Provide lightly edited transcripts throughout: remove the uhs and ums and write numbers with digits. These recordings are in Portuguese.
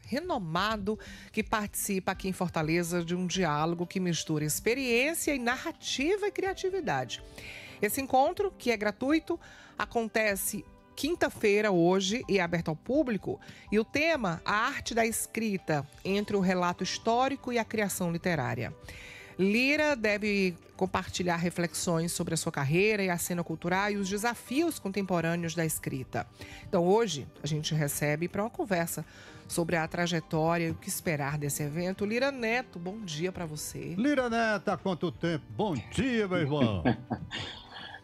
Renomado que participa aqui em Fortaleza de um diálogo que mistura experiência e narrativa e criatividade. Esse encontro, que é gratuito, acontece quinta-feira hoje e é aberto ao público, e o tema, a arte da escrita entre o relato histórico e a criação literária. Lira deve compartilhar reflexões sobre a sua carreira e a cena cultural e os desafios contemporâneos da escrita. Então hoje a gente recebe para uma conversa sobre a trajetória e o que esperar desse evento. Lira Neto, bom dia para você. Lira Neto, há quanto tempo? Bom dia, meu irmão.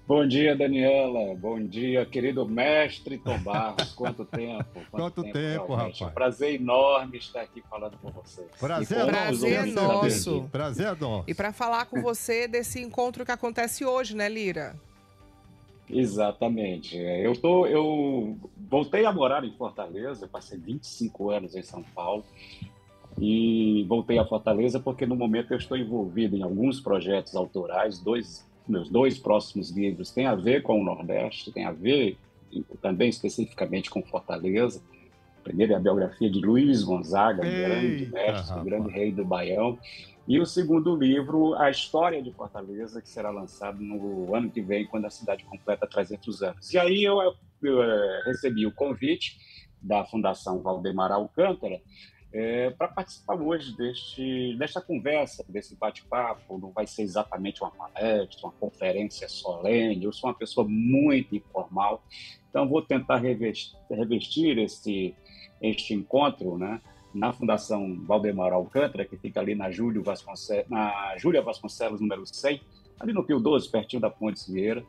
Bom dia, Daniela. Bom dia, querido mestre Tom Barros. Quanto tempo? Quanto tempo, realmente. rapaz. Prazer enorme estar aqui falando com vocês. Prazer nosso. Prazer é nosso. E para falar com você desse encontro que acontece hoje, né, Lira? Exatamente. Eu voltei a morar em Fortaleza, passei 25 anos em São Paulo e voltei a Fortaleza porque no momento eu estou envolvido em alguns projetos autorais. Meus dois próximos livros têm a ver com o Nordeste, têm a ver também especificamente com Fortaleza. O primeiro é a biografia de Luiz Gonzaga, grande mestre, grande rei do Baião. E o segundo livro, a história de Fortaleza, que será lançado no ano que vem, quando a cidade completa 300 anos. E aí eu recebi o convite da Fundação Valdemar Alcântara para participar hoje desta conversa, desse bate-papo. Não vai ser exatamente uma palestra, uma conferência solene. Eu sou uma pessoa muito informal, então vou tentar revestir este encontro, né, na Fundação Valdemar Alcântara, que fica ali na Júlia Vasconcelos, número 100, ali no Pio 12, pertinho da Ponte Vieira,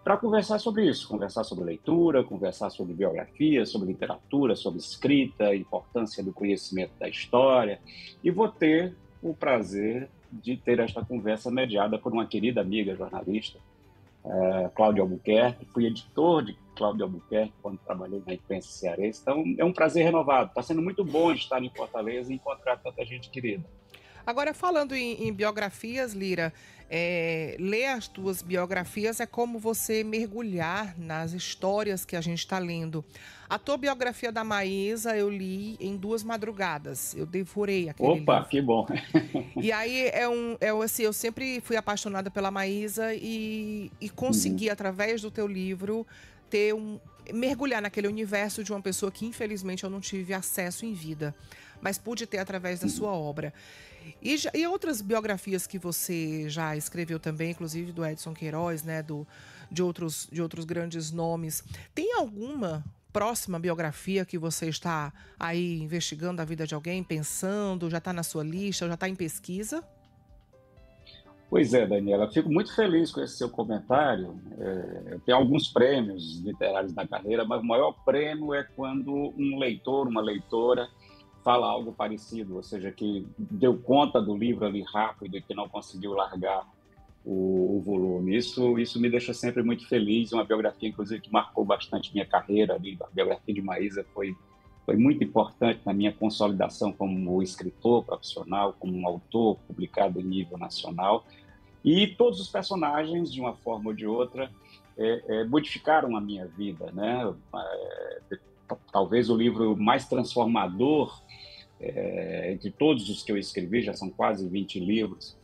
para conversar sobre isso, conversar sobre leitura, conversar sobre biografia, sobre literatura, sobre escrita, a importância do conhecimento da história. E vou ter o prazer de ter esta conversa mediada por uma querida amiga jornalista, Cláudia Albuquerque. Fui editor de Cláudia Albuquerque quando trabalhei na imprensa cearense. Então é um prazer renovado. Está sendo muito bom estar em Fortaleza e encontrar tanta gente querida. Agora, falando em biografias, Lira, ler as tuas biografias é como você mergulhar nas histórias que a gente está lendo. A tua biografia da Maísa eu li em 2 madrugadas. Eu devorei aquele livro. Opa, que bom! E aí, assim, eu sempre fui apaixonada pela Maísa e consegui, através do teu livro, mergulhar naquele universo de uma pessoa que, infelizmente, eu não tive acesso em vida, mas pude ter através da sua obra. E outras biografias que você já escreveu também, inclusive do Edson Queiroz, né, de outros grandes nomes. Tem alguma próxima biografia que você está aí investigando a vida de alguém, pensando, já está na sua lista, já está em pesquisa? Pois é, Daniela, fico muito feliz com esse seu comentário. Eu tenho alguns prêmios literários na carreira, mas o maior prêmio é quando um leitor, uma leitora, fala algo parecido, ou seja, que deu conta do livro ali rápido e que não conseguiu largar o volume. Isso me deixa sempre muito feliz. Uma biografia, inclusive, que marcou bastante minha carreira. A biografia de Maísa foi muito importante na minha consolidação como escritor profissional, como um autor publicado em nível nacional. E todos os personagens, de uma forma ou de outra, modificaram a minha vida, né? Talvez o livro mais transformador entre todos os que eu escrevi, já são quase 20 livros,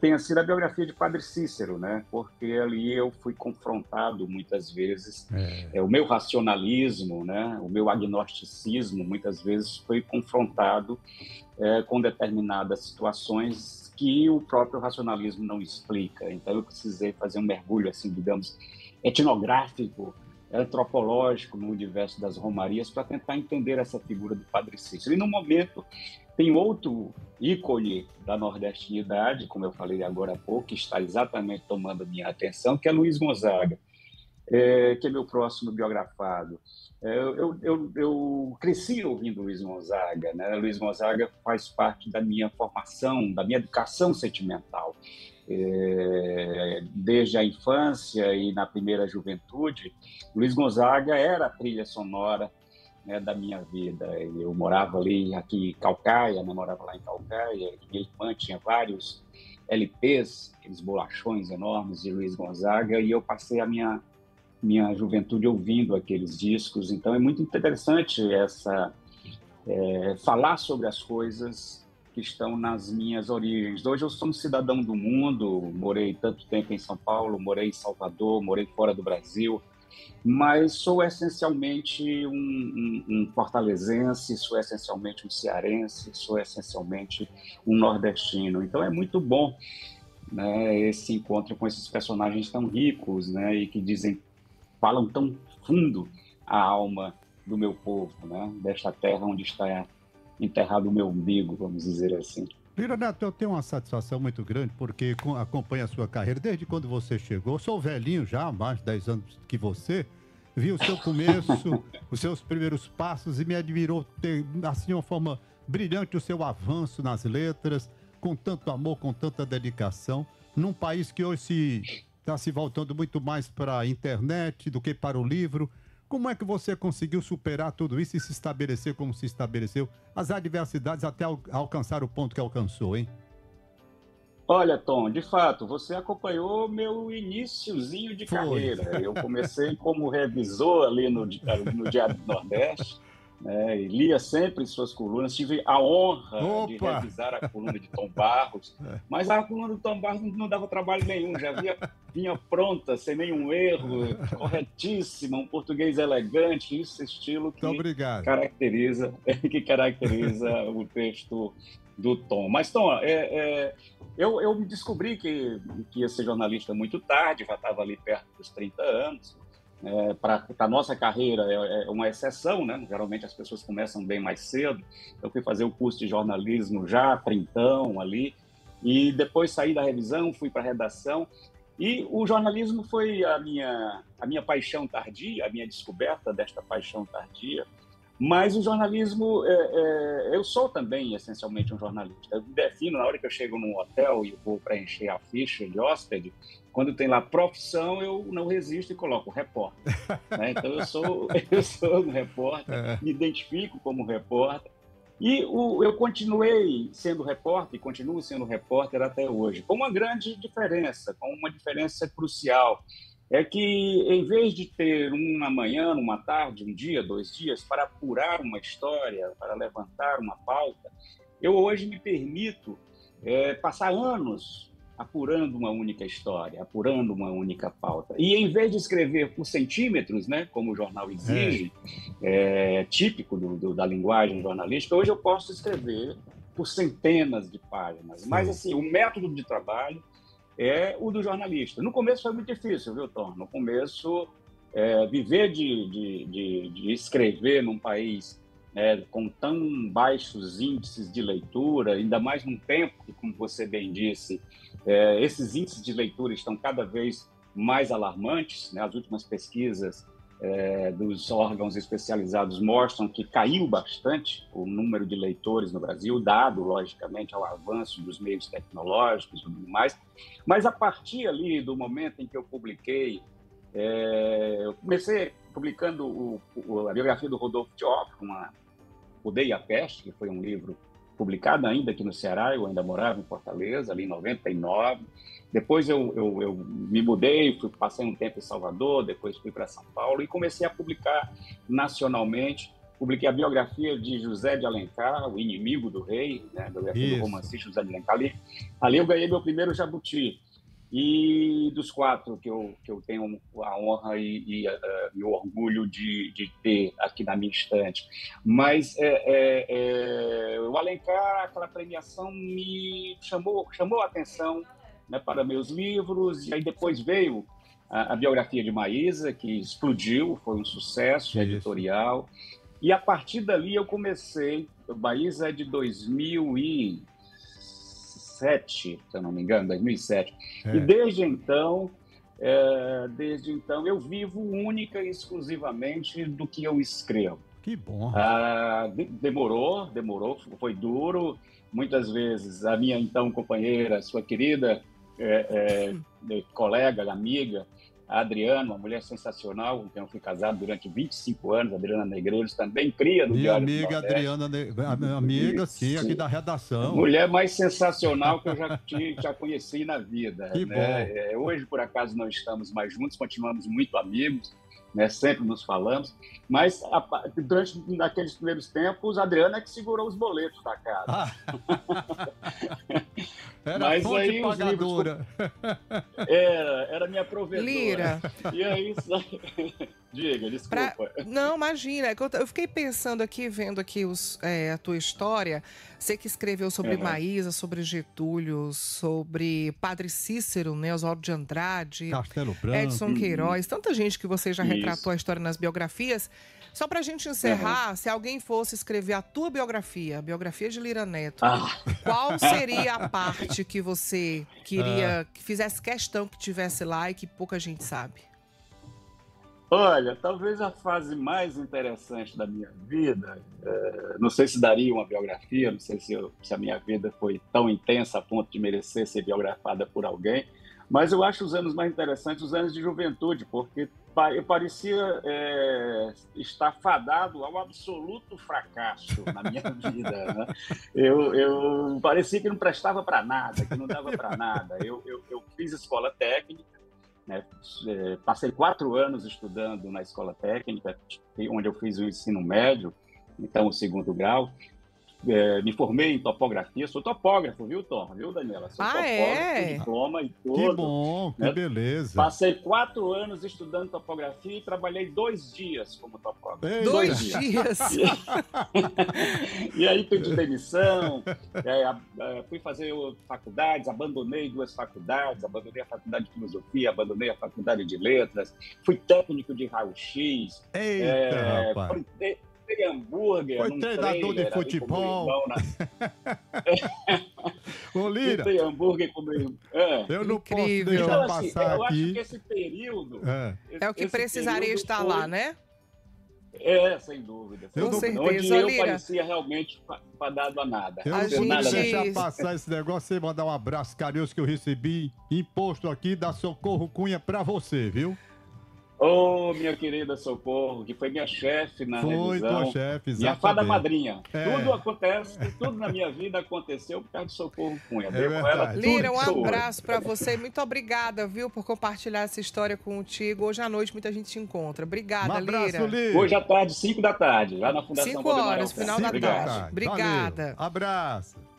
tenha sido a biografia de Padre Cícero, né? Porque ali eu fui confrontado muitas vezes, o meu racionalismo, né? O meu agnosticismo, muitas vezes foi confrontado com determinadas situações que o próprio racionalismo não explica. Então eu precisei fazer um mergulho, assim, digamos, etnográfico, antropológico no universo das romarias para tentar entender essa figura do Padre Cícero. E no momento tem outro ícone da nordestinidade, como eu falei agora há pouco, que está exatamente tomando a minha atenção, que é Luiz Gonzaga, que é meu próximo biografado. Eu cresci ouvindo Luiz Gonzaga, né? Luiz Gonzaga faz parte da minha formação, da minha educação sentimental. Desde a infância e na primeira juventude, Luiz Gonzaga era a trilha sonora, né, da minha vida. Eu morava aqui em Caucaia, né, morava lá em Caucaia, e minha irmã tinha vários LPs, aqueles bolachões enormes de Luiz Gonzaga, e eu passei a minha juventude ouvindo aqueles discos. Então é muito interessante falar sobre as coisas que estão nas minhas origens. Hoje eu sou um cidadão do mundo, morei tanto tempo em São Paulo, morei em Salvador, morei fora do Brasil, mas sou essencialmente um fortalezense, sou essencialmente um cearense, sou essencialmente um nordestino. Então é muito bom, né, esse encontro com esses personagens tão ricos, né, e que falam tão fundo a alma do meu povo, né, desta terra onde está enterrado o meu umbigo, vamos dizer assim. Lira Neto, eu tenho uma satisfação muito grande porque acompanho a sua carreira desde quando você chegou. Eu sou velhinho já, há mais de 10 anos que você. Vi o seu começo, os seus primeiros passos e me admirou assim, de uma forma brilhante o seu avanço nas letras, com tanto amor, com tanta dedicação, num país que hoje está se voltando muito mais para a internet do que para o livro. Como é que você conseguiu superar tudo isso e se estabelecer como se estabeleceu, as adversidades até alcançar o ponto que alcançou, hein? Olha, Tom, de fato, você acompanhou meu iniciozinho de carreira. Eu comecei como revisor ali no Diário do Nordeste, né, e lia sempre suas colunas. Tive a honra de revisar a coluna de Tom Barros, mas a coluna do Tom Barros não dava trabalho nenhum, já vinha pronta, sem nenhum erro, corretíssima, um português elegante, esse estilo que caracteriza o texto do Tom. Mas, Tom, eu me descobri que ia ser jornalista muito tarde, já estava ali perto dos 30 anos. Para a nossa carreira é uma exceção, né? Geralmente as pessoas começam bem mais cedo. Eu fui fazer o curso de jornalismo já trintão ali, e depois saí da revisão, fui para a redação, e o jornalismo foi a minha paixão tardia, a minha descoberta desta paixão tardia. Mas o jornalismo, eu sou também essencialmente um jornalista. Eu me defino na hora que eu chego num hotel e vou preencher a ficha de hóspede, quando tem lá profissão, eu não resisto e coloco repórter. Né? Então eu sou um repórter, me identifico como repórter. E eu continuei sendo repórter e continuo sendo repórter até hoje, com uma grande diferença, com uma diferença crucial. É que, em vez de ter uma manhã, uma tarde, um dia, 2 dias, para apurar uma história, para levantar uma pauta, eu hoje me permito passar anos apurando uma única história, apurando uma única pauta. E, em vez de escrever por centímetros, né, como o jornal exige, típico da linguagem jornalística, hoje eu posso escrever por centenas de páginas. Mas, assim, o método de trabalho é o do jornalista. No começo foi muito difícil, viu, Tom? No começo, viver de escrever num país com tão baixos índices de leitura, ainda mais num tempo que, como você bem disse, esses índices de leitura estão cada vez mais alarmantes, né? As últimas pesquisas dos órgãos especializados mostram que caiu bastante o número de leitores no Brasil, dado, logicamente, ao avanço dos meios tecnológicos e tudo mais. Mas, a partir ali do momento em que eu publiquei, eu comecei publicando a biografia do Rodolfo Tioff, Odeia a Peste, que foi um livro publicado ainda aqui no Ceará, eu ainda morava em Fortaleza, ali em 99. Depois eu me mudei, passei um tempo em Salvador, depois fui para São Paulo e comecei a publicar nacionalmente. Publiquei a biografia de José de Alencar, o inimigo do rei, né? A biografia do romancista José de Alencar. Ali eu ganhei meu primeiro jabuti. E dos 4 que eu tenho a honra e o orgulho de ter aqui na minha estante. Mas o Alencar, aquela premiação me chamou a atenção, né, para meus livros, e aí depois veio a biografia de Maísa, que explodiu, foi um sucesso editorial, e a partir dali eu comecei. Maísa é de 2007, se eu não me engano, 2007. E desde então eu vivo única e exclusivamente do que eu escrevo. Que bom. Demorou, foi duro. Muitas vezes a minha então companheira, sua querida colega, amiga, a Adriana, uma mulher sensacional, com quem eu fui casado durante 25 anos, a Adriana Negreiros, também cria no Diário do Nordeste. Adriana, minha amiga, sim, aqui da redação. Mulher mais sensacional que eu já conheci na vida. Que né? Hoje, por acaso, não estamos mais juntos, continuamos muito amigos, né? Sempre nos falamos, mas durante naqueles primeiros tempos, a Adriana é que segurou os boletos da casa. Era mas fonte aí pagadora. Era minha provedora. Lira. E aí, diga, desculpa. Não, imagina. Eu fiquei pensando aqui, vendo aqui a tua história. Você que escreveu sobre Maísa, sobre Getúlio, sobre Padre Cícero, né, Oswaldo de Andrade, Castelo Branco, Edson Queiroz, tanta gente que você já retratou a história nas biografias. Só pra gente encerrar, se alguém fosse escrever a tua biografia, a biografia de Lira Neto, qual seria a parte que você queria que fizesse questão que tivesse lá e que pouca gente sabe? Olha, talvez a fase mais interessante da minha vida, não sei se daria uma biografia, não sei se a minha vida foi tão intensa a ponto de merecer ser biografada por alguém, mas eu acho os anos mais interessantes os anos de juventude, porque eu parecia estar fadado ao absoluto fracasso na minha vida, né? Eu parecia que não prestava para nada, que não dava para nada. Eu fiz escola técnica, né? Passei 4 anos estudando na escola técnica, onde eu fiz o ensino médio, então o 2º grau. Me formei em topografia, sou topógrafo, viu, Tom? Viu, Daniela? Sou topógrafo, diploma e tudo. Que bom, que beleza. Passei 4 anos estudando topografia e trabalhei 2 dias como topógrafo. Eita. 2 dias? E aí pedi demissão, fui fazer faculdades, abandonei 2 faculdades, abandonei a faculdade de filosofia, abandonei a faculdade de letras, fui técnico de raio-x. Eita, rapaz. Hambúrguer. Foi treinador de futebol. Ô, Lira. Tem hambúrguer com meu... Eu não posso Incrível. deixar Então, passar eu aqui. acho que esse período... É o que precisaria estar lá, né? Sem dúvida. Com certeza, onde eu Lira. parecia realmente fadado a nada. Eu não posso deixar passar esse negócio sem mandar um abraço carinhoso que eu recebi imposto aqui da Socorro Cunha pra você, viu? Ô, minha querida Socorro, que foi minha chefe na revisão. Foi tua chefe, exatamente. Minha fada madrinha. Tudo acontece, tudo na minha vida aconteceu por causa de Socorro Cunha. Lira, um abraço pra você. Muito obrigada, viu, por compartilhar essa história contigo. Hoje à noite muita gente te encontra. Obrigada, abraço, Lira. Hoje à tarde, 5 da tarde, lá na Fundação 5 horas, final da Obrigado. tarde. Obrigada. Valeu. Abraço.